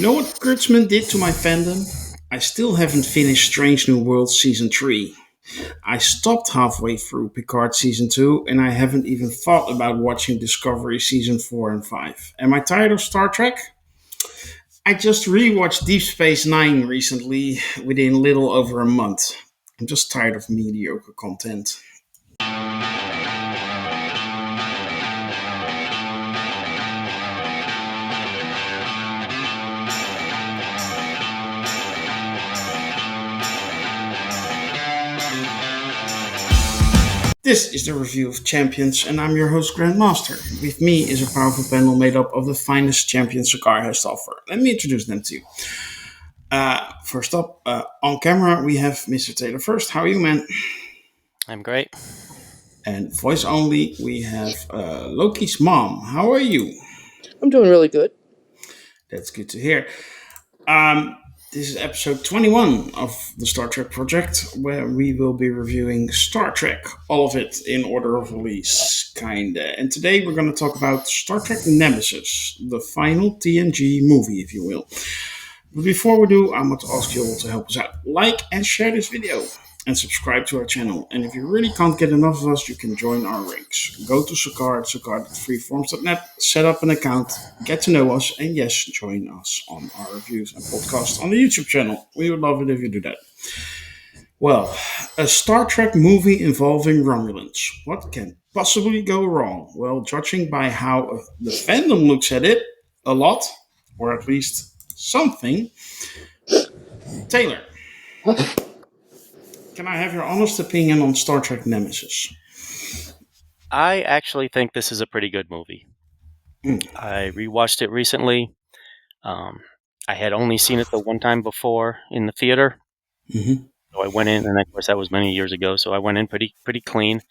You know what Kurtzman did to my fandom? I still haven't finished Strange New Worlds Season 3. I stopped halfway through Picard Season 2 and I haven't even thought about watching Discovery Season 4 and 5. Am I tired of Star Trek? I just rewatched Deep Space Nine recently within little over a month. I'm just tired of mediocre content. This is the review of Champions, and I'm your host, Grandmaster. With me is a powerful panel made up of the finest champions Cigar has to offer. Let me introduce them to you. First up, on camera, we have Mr. Taylor First. How are you, man? I'm great. And voice only, we have Lokismom. How are you? I'm doing really good. That's good to hear. Um, this is episode 21 of the Star Trek Project, where we will be reviewing Star Trek, all of it in order of release, kinda. And today we're going to talk about Star Trek Nemesis, the final TNG movie, if you will. But before we do, I want to ask you all to help us out. Like and share this video. And subscribe to our channel. And if you really can't get enough of us, you can join our ranks. Go to Sakar at sakar.freeforms.net, set up an account, get to know us, and yes, join us on our reviews and podcasts on the YouTube channel. We would love it if you do that. Well, a Star Trek movie involving Romulans. What can possibly go wrong? Well, judging by how the fandom looks at it, a lot, or at least something. Taylor, can I have your honest opinion on Star Trek Nemesis? I actually think this is a pretty good movie. I rewatched it recently. I had only seen it the one time before in the theater. Mm-hmm. So I went in, and of course that was many years ago, so I went in pretty clean.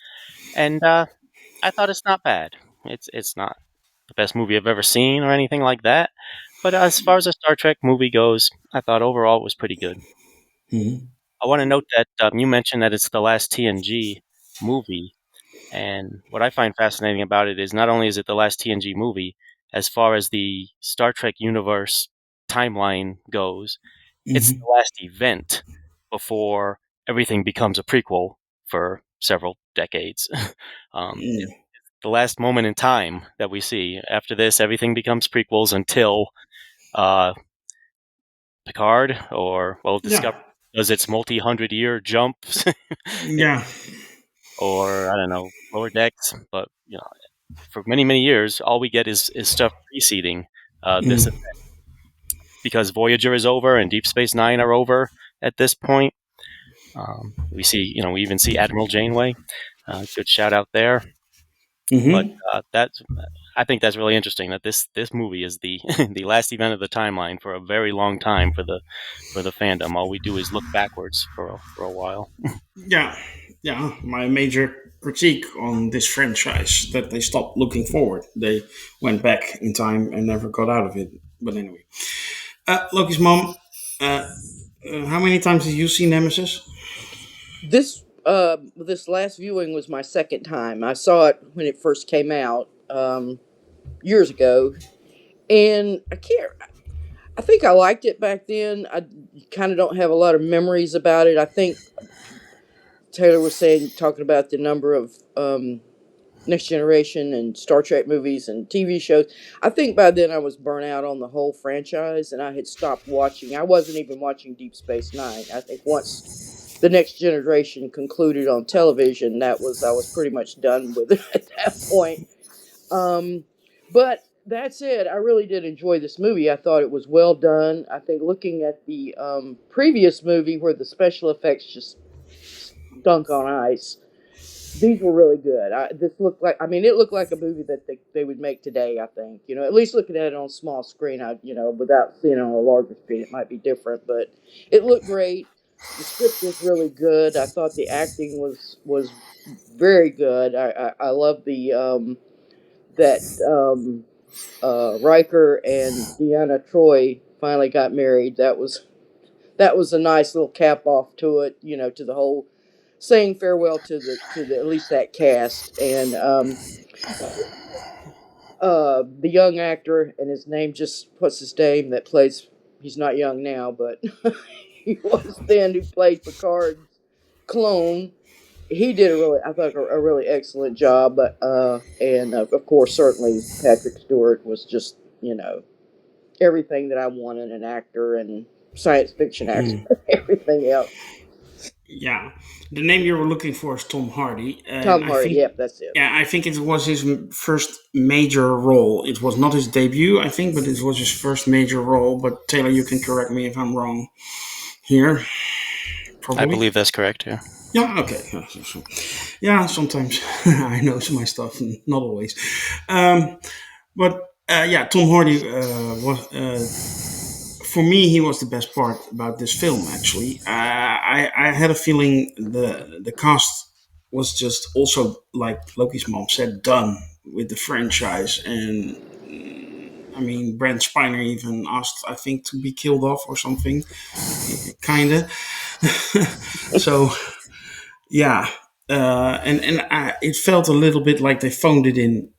And I thought it's not bad. It's not the best movie I've ever seen or anything like that. But as far as a Star Trek movie goes, I thought overall it was pretty good. Mm-hmm. I want to note that you mentioned that it's the last TNG movie. And what I find fascinating about it is not only is it the last TNG movie, as far as the Star Trek universe timeline goes, it's the last event before everything becomes a prequel for several decades. It's the last moment in time that we see. After this, everything becomes prequels until Picard Discovery does its multi-hundred-year jump. Yeah. Or I don't know, lower decks, but for many years, all we get is stuff preceding this event. Because Voyager is over and Deep Space Nine are over at this point. We see, we even see Admiral Janeway. Good shout out there. Mm-hmm. But I think that's really interesting. That this movie is the the last event of the timeline for a very long time for the fandom. All we do is look backwards for a while. Yeah. My major critique on this franchise that they stopped looking forward. They went back in time and never got out of it. But anyway, Lokismom, how many times did you see Nemesis? This last viewing was my second time. I saw it when it first came out years ago, and I think I liked it back then. I kind of don't have a lot of memories about it. I think Taylor was talking about the number of Next Generation and Star Trek movies and TV shows. I think by then I was burnt out on the whole franchise, and I had stopped watching. I wasn't even watching Deep Space Nine. I think once the Next Generation concluded on television, I was pretty much done with it at that point. But that said, I really did enjoy this movie. I thought it was well done. I think looking at the previous movie where the special effects just stunk on ice, these were really good. It looked like a movie that they would make today. I think, at least looking at it on a small screen, without seeing it on a larger screen, it might be different, but it looked great. The script was really good. I thought the acting was very good. I love that Riker and Deanna Troy finally got married. That was a nice little cap off to it. To the whole saying farewell to the at least that cast. And the young actor, and his name, just what's his name, that plays he's not young now, but he was then, who played Picard's clone. He did I thought, a really excellent job. But and of course, certainly Patrick Stewart was just, everything that I want in an actor, and science fiction actor, Mhm. everything else. Yeah, the name you were looking for is Tom Hardy, and Tom I Hardy, think, yep, that's it. yeah, I think it was his first major role. It was not his debut, I think, but it was his first major role. But Taylor, you can correct me if I'm wrong here, I probably. believe that's correct. Yeah. Yeah, okay. Yeah, sometimes I know my stuff, not always. Um, but yeah, Tom Hardy was. For me, he was the best part about this film. Actually, I had a feeling the cast was just also, like Lokismom said, done with the franchise, and I mean, Brent Spiner even asked, I think, to be killed off or something, kinda. So yeah, it felt a little bit like they phoned it in.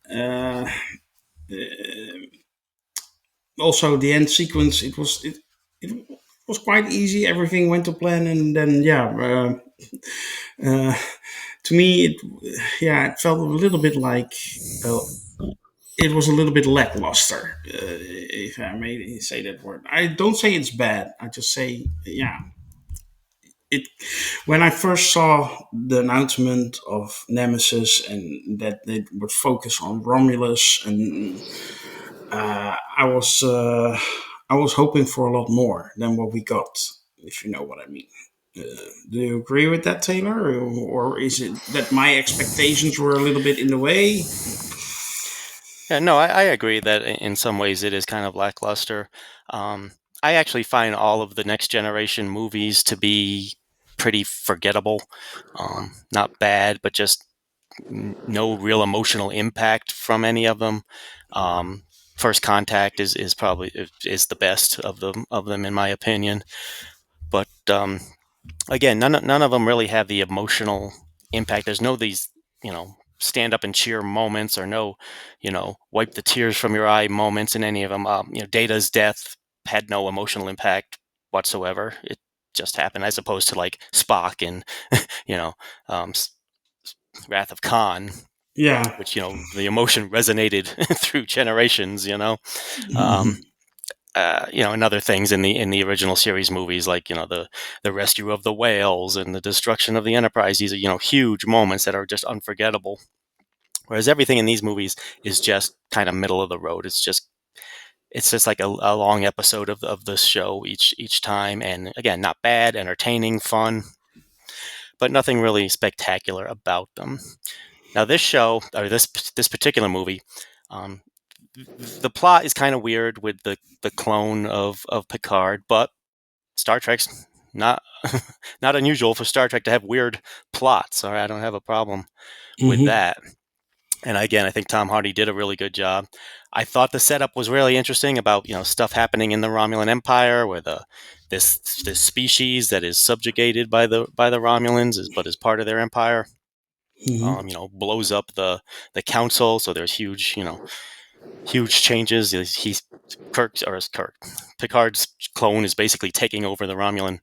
Also, the end sequence, it was quite easy. Everything went to plan, and then yeah, uh, to me, it felt a little bit like uh, it was a little bit lackluster, if I may say that word. I don't say it's bad. I just say, yeah, it. When I first saw the announcement of Nemesis and that they would focus on Romulus, and I was hoping for a lot more than what we got, if you know what I mean. Do you agree with that, Taylor, or is it that my expectations were a little bit in the way? Yeah, no, I agree that in some ways it is kind of lackluster. Um, I actually find all of the next generation movies to be pretty forgettable. Not bad, but just no real emotional impact from any of them. Um, First Contact is probably is the best of them in my opinion. But again, none of them really have the emotional impact. There's no these, stand up and cheer moments, or no, wipe the tears from your eye moments in any of them. Data's death had no emotional impact whatsoever. It just happened, as opposed to like Spock and you know um, Wrath of Khan, Yeah. which the emotion resonated through generations. Um, Mhm. and other things in the original series movies, like the rescue of the whales and the destruction of the Enterprise. These are huge moments that are just unforgettable. Whereas everything in these movies is just kind of middle of the road. It's just like a long episode of this show each time, and again, not bad, entertaining, fun, but nothing really spectacular about them. Now, this show, or this particular movie, um, the plot is kind of weird with the clone of Picard, but Star Trek's not not unusual for Star Trek to have weird plots. All right, I don't have a problem with Mhm. that. And again, I think Tom Hardy did a really good job. I thought the setup was really interesting about stuff happening in the Romulan Empire, where this species that is subjugated by the Romulans but is part of their empire. Mhm. Blows up the council, so there's huge changes. He's Kirk Picard's clone is basically taking over the Romulan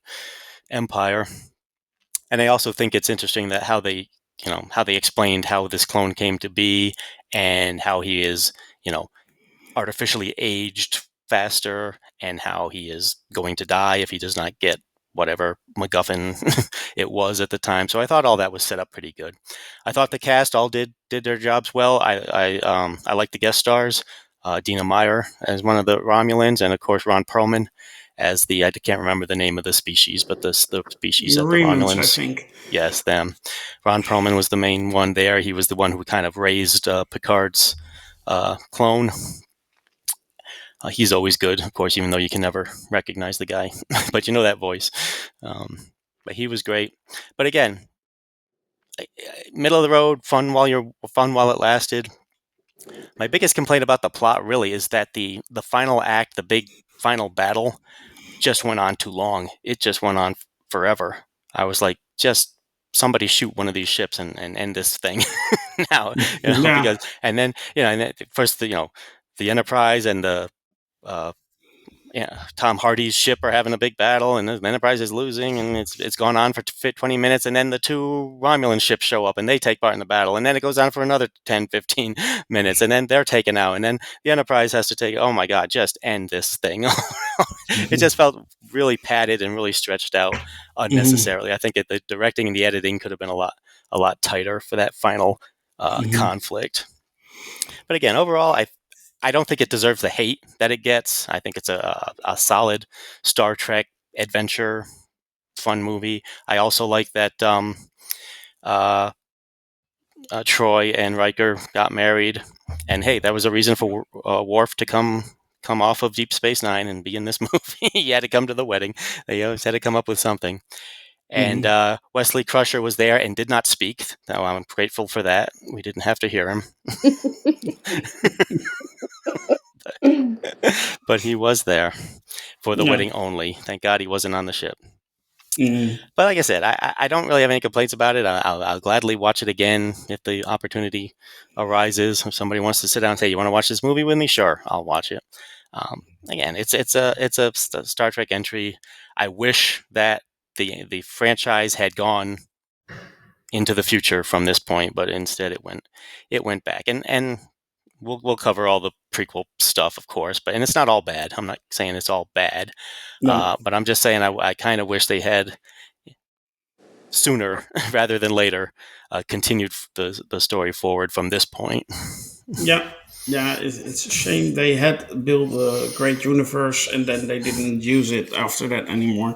Empire. And I also think it's interesting that how they explained how this clone came to be, and how he is artificially aged faster, and how he is going to die if he does not get whatever MacGuffin it was at the time. So I thought all that was set up pretty good. I thought the cast all did their jobs well. I like the guest stars, Dina Meyer as one of the Romulans, and of course Ron Perlman as I can't remember the name of the species, but the species that the Remans, I Romulans. think. Yes, them. Ron Perlman was the main one there. He was the one who kind of raised Picard's clone. He's always good, of course, even though you can never recognize the guy, but you know that voice. Um, but he was great. But again, middle of the road, fun while it lasted. My biggest complaint about the plot really is that the final act, the big final battle, just went on too long. It just went on forever. I was like, just somebody shoot one of these ships and end this thing now, Yeah. because and then first the Enterprise and the uh, Tom Hardy's ship are having a big battle, and the Enterprise is losing, and it's gone on for 20 minutes, and then the two Romulan ships show up, and they take part in the battle, and then it goes on for another 10, 15 minutes, and then they're taken out, and then the Enterprise has to take. Oh my God, just end this thing! It just felt really padded and really stretched out unnecessarily. I think the directing and the editing could have been a lot tighter for that final conflict. But again, overall, I don't think it deserves the hate that it gets. I think it's a solid Star Trek adventure, fun movie. I also like that Troy and Riker got married, and hey, that was a reason for Worf to come off of Deep Space Nine and be in this movie. He had to come to the wedding. They always had to come up with something. And Wesley Crusher was there and did not speak. So I'm grateful for that. We didn't have to hear him. But he was there for the wedding only. Thank God he wasn't on the ship. But like I said, I don't really have any complaints about it. I'll gladly watch it again if the opportunity arises. If somebody wants to sit down and say, "You want to watch this movie with me?" Sure, I'll watch it. Again, it's a Star Trek entry. I wish that the franchise had gone into the future from this point, but instead it went back. And we'll cover all the prequel stuff, of course, and it's not all bad. I'm not saying it's all bad, but I'm just saying I kind of wish they had sooner rather than later continued the story forward from this point. Yeah, it's a shame they had built a great universe and then they didn't use it after that anymore.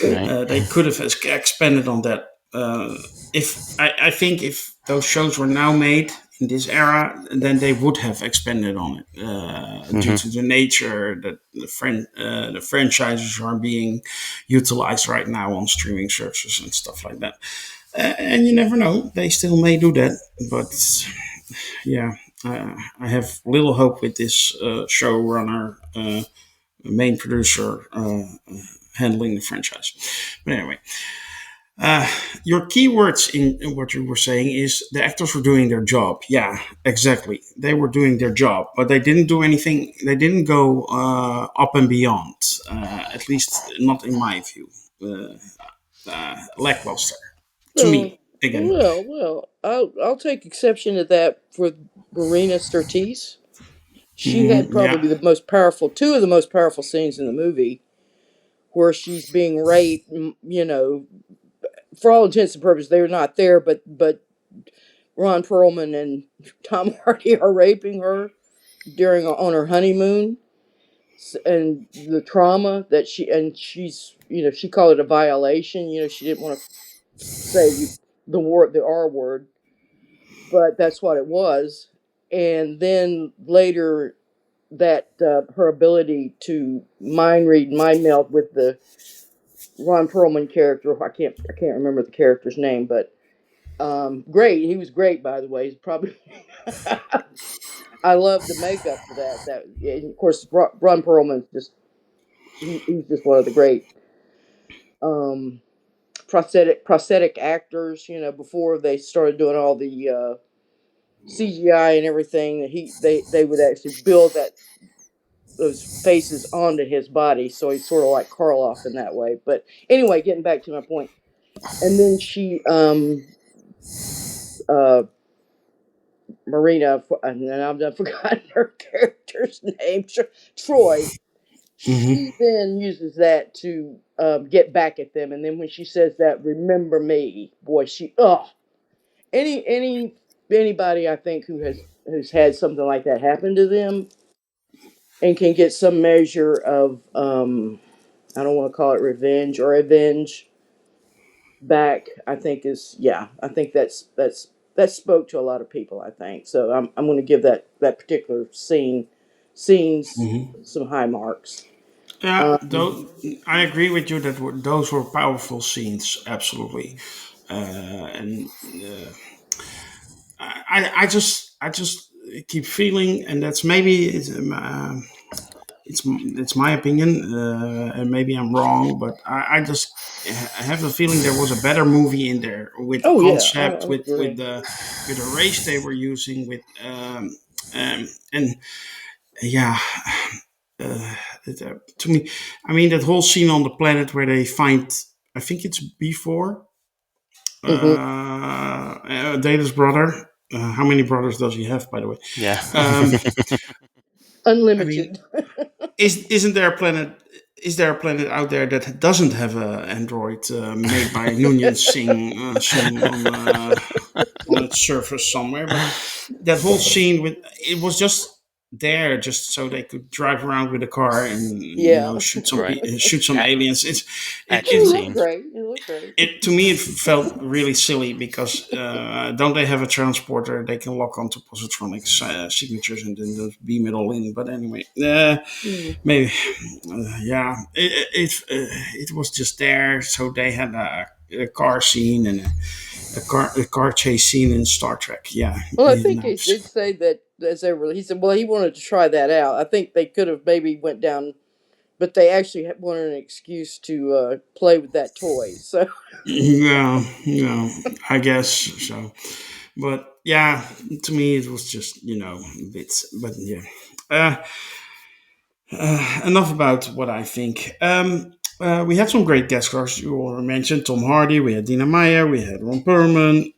Right. They could have expanded on that. I think if those shows were now made in this era, then they would have expanded on it due to the nature that the franchises are being utilized right now on streaming services and stuff like that. And you never know; they still may do that, but yeah. I have little hope with this showrunner, main producer, handling the franchise. But anyway, your keywords in what you were saying is the actors were doing their job. Yeah, exactly. They were doing their job, but they didn't do anything. They didn't go up and beyond. At least not in my view. Lackluster to me. Again. Well, I'll take exception to that for Marina Sirtis. She had Yeah. probably the most powerful, two of the most powerful scenes in the movie, where she's being raped. You know, for all intents and purposes, they were not there, but Ron Perlman and Tom Hardy are raping her on her honeymoon, and the trauma that she called it a violation. You know, she didn't want to say the R word, but that's what it was. And then later, that her ability to mind read, mind meld with the Ron Perlman character. I can't remember the character's name, but great. He was great, by the way. He's probably I love the makeup for that. And of course, Ron Perlman's he's just one of the great um, prosthetic actors. You know, before they started doing all the CGI and everything, they would actually build those faces onto his body, so he's sort of like Karloff in that way. But anyway, getting back to my point, and then she uh Marina, and I've forgotten her character's name, Troy. She then uses that to get back at them, and then when she says that, "Remember me," boy, anybody I think who's had something like that happen to them and can get some measure of I don't want to call it revenge or avenge back. I think that spoke to a lot of people. I think so. I'm going to give that particular scenes some high marks. Yeah, Um, I agree with you that those were powerful scenes, absolutely. And I just keep feeling, and that's maybe it's my opinion, and maybe I'm wrong, but I just I have a feeling there was a better movie in there with the oh yeah, concept, I agree. with the race they were using, with and yeah, uh, To me, I mean that whole scene on the planet where they find, I think it's before Hmm. Data's brother. How many brothers does he have, by the way? Yeah. Um, I mean, Unlimited. isn't there a planet? Is there a planet out there that doesn't have an android made by Noonien Singh on its surface somewhere? But that whole scene with it was just there just so they could drive around with a car and Yeah. Right. shoot some A- aliens. Action It looked scene. great. It looked great. To me it felt really silly because don't they have a transporter they can lock onto positronic signatures and then just beam it all in? But anyway, Mm. maybe yeah, it was just there, so they had a car scene and a car chase scene in Star Trek. Yeah, Well, I think no, he did say that as they were. He said, "Well, he wanted to try that out. I think they could have maybe went down, but they actually wanted an excuse to play with that toy." So, yeah, I guess so. But yeah, to me it was just bits. But yeah, uh, enough about what I think. We had some great guest stars. You already mentioned Tom Hardy. We had Dina Meyer. We had Ron Perlman.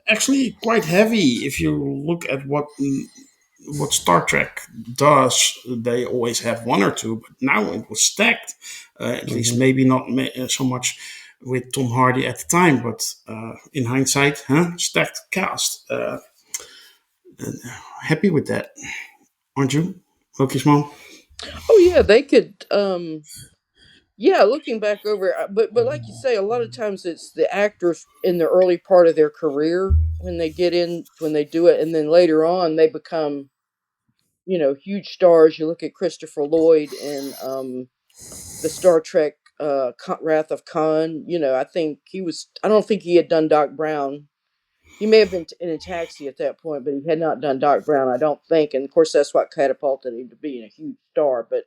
Actually, quite heavy if you look at what Star Trek does. They always have one or two, but now it was stacked. At least hmm. maybe not so much with Tom Hardy at the time, but in hindsight, stacked cast. Happy with that, aren't you, Lokismom? Oh yeah, they could. Yeah, looking back over, but like you say, a lot of times it's the actors in the early part of their career when they get in when they do it, and then later on they become huge stars. You look at Christopher Lloyd in the Star Trek Wrath of Khan. I think he was. I don't think he had done Doc Brown. He may have been in a taxi at that point, but he had not done Doc Brown, I don't think. And of course, that's what catapulted him to being a huge star. But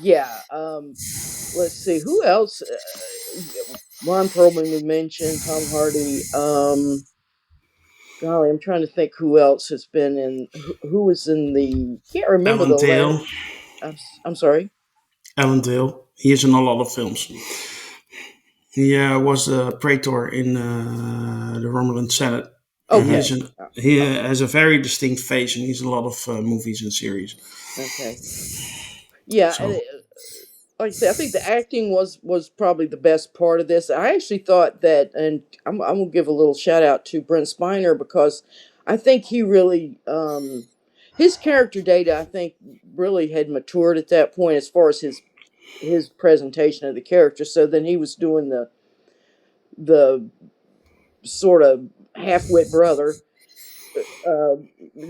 yeah, let's see who else. Ron Perlman we mentioned, Tom Hardy. Golly, I'm trying to think who else has been in. Who was in the? Can't remember Alan the last. Dale. I'm sorry. Alan Dale. He is in a lot of films. He was a praetor in the Romulan Senate. Okay. He has a very distinct face, and he's in a lot of movies and series. Okay. Yeah, and So, like I said, I think the acting was probably the best part of this. I actually thought that, and I'm gonna give a little shout out to Brent Spiner because I think he really his character data I think really had matured at that point as far as his presentation of the character. So then he was doing the sort of half wit brother, uh,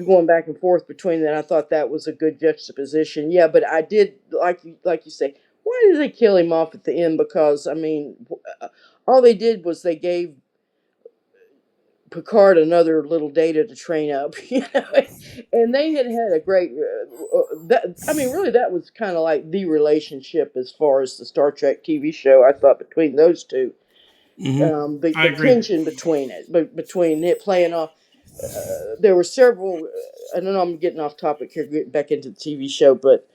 going back and forth between that. I thought that was a good juxtaposition. Yeah, but I did like you say. Why did they kill him off at the end? Because I mean, all they did was they gave Picard another little data to train up, and they had a great. That I mean, really, that was kind of like the relationship as far as the Star Trek TV show. I thought between those two, I the agree. tension between it, but between it playing off there were several. I don't know. I'm getting off topic here, getting back into the TV show, but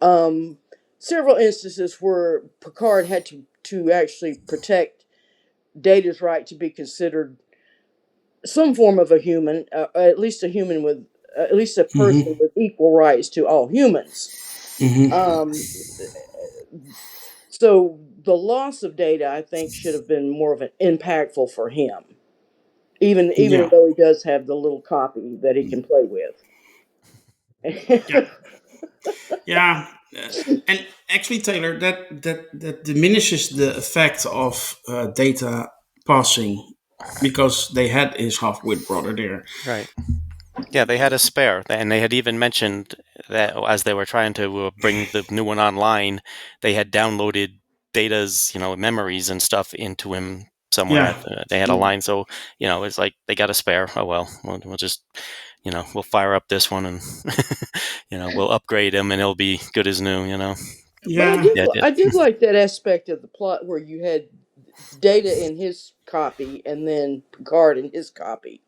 um, several instances where Picard had to actually protect Data's right to be considered some form of a human, at least a human with, at least a person with equal rights to all humans. Um, so the loss of Data, I think, should have been more of an impactful for him, even Yeah, though he does have the little copy that he can play with. yeah, yeah. And actually, Taylor, that diminishes the effect of Data passing because they had his half-wit brother there. Right. Yeah, they had a spare, and they had even mentioned that as they were trying to bring the new one online, they had downloaded Data's, memories and stuff into him somewhere. Yeah, They had a line, so it's like they got a spare. Oh well, we'll just, we'll fire up this one and, we'll upgrade him, and he'll be good as new. But yeah, Yeah, it did. I did like that aspect of the plot where you had Data in his copy and then Picard in his copy.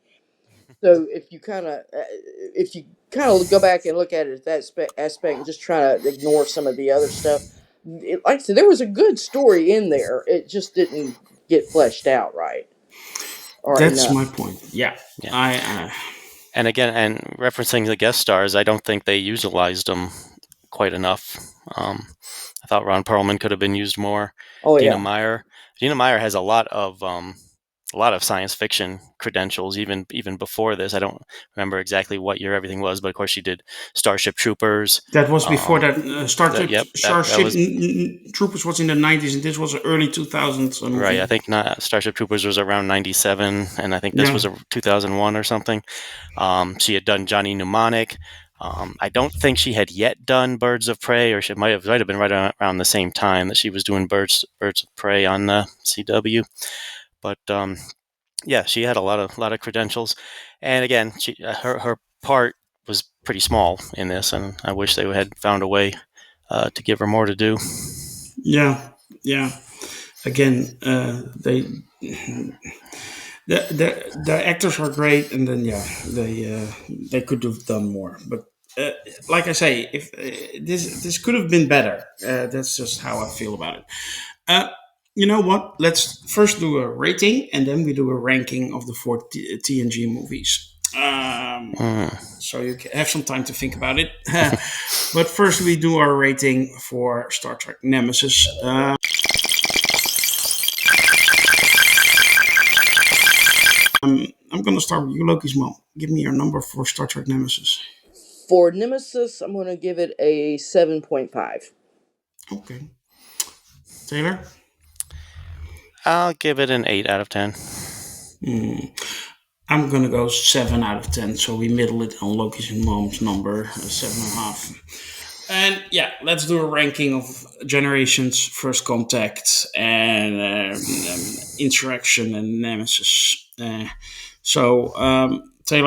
So if you kind of if you kind of go back and look at it that aspect and just try to ignore some of the other stuff. Like I said, there was a good story in there. It just didn't get fleshed out right or That's my enough. point. Yeah, Yeah. I And again, and referencing the guest stars, I don't think they utilized them quite enough. I thought Ron Perlman could have been used more. Oh Dina yeah, Meyer. Dina Meyer has a lot of science fiction credentials, even before this. I don't remember exactly what year everything was, but of course she did Starship Troopers. that was before Um, that. yep, that Starship was Troopers was in the 90s, and this was an early 2000s right. I movie. think not, Starship Troopers was around '97, and I think this Yeah, was a 2001 or something. She had done Johnny Mnemonic. I don't think she had yet done Birds of Prey, or she might have been right around the same time that she was doing Birds of Prey on the CW. But yeah, she had a lot of credentials, and again, her part was pretty small in this, and I wish they had found a way to give her more to do. yeah, yeah. Again, the actors are great, and then yeah, they could have done more. But uh, like I say, if this could have been better, that's just how I feel about it. Uh, you know what? Let's first do a rating, and then we do a ranking of the four TNG movies. Mm. So you have some time to think about it. But first, we do our rating for Star Trek Nemesis. I'm going to start with you, Lokismom. Give me your number for Star Trek Nemesis. for Nemesis, I'm going to give it a 7.5. Okay. Taylor? I'll give it an 8 out of 10. I'm going to go 7 out of 10. So we middle it on Loki's and Mom's number, 7.5. And yeah, let's do a ranking of Generations, First Contact, and Insurrection and Nemesis. Taylor,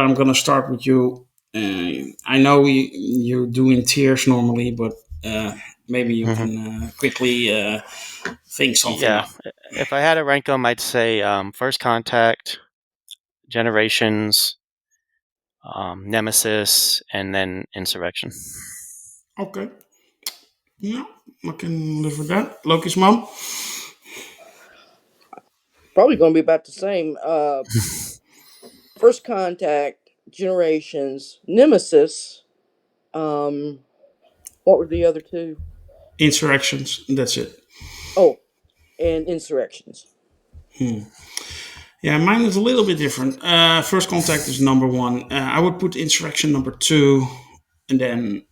I'm going to start with you. I know you do in tiers normally, but maybe you Mhm. can quickly think something Yeah, up. if I had to rank them, I'd say First Contact, Generations, Nemesis, and then Insurrection. Okay. Yeah, I can live with that. Loki's mom. Probably going to be about the same. First Contact, Generations, Nemesis. Um, what were the other two? Insurrections. That's it. Oh, and Insurrections. Yeah, mine is a little bit different. First Contact is number one. I would put Insurrection number two, and then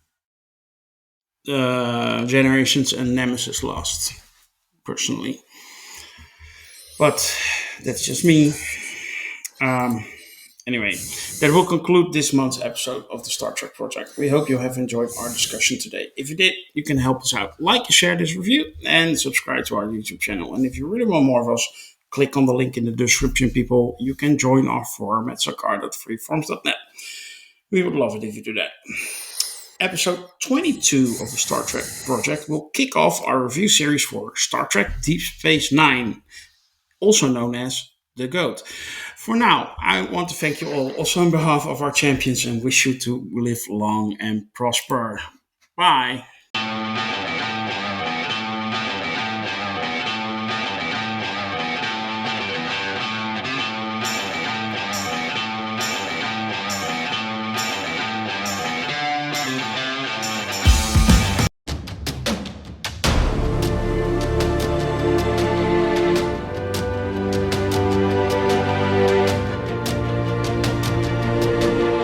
Generations and Nemesis last, personally. But that's just me. Um, Anyway, that will conclude this month's episode of the Star Trek Project. We hope you have enjoyed our discussion today. If you did, you can help us out. Like and share this review and subscribe to our YouTube channel. And if you really want more of us, click on the link in the description, people. You can join our forum at sakar.freeforms.net. We would love it if you do that. Episode 22 of the Star Trek Project will kick off our review series for Star Trek Deep Space Nine, also known as the GOAT. For now, I want to thank you all, also on behalf of our champions, and wish you to live long and prosper. Bye.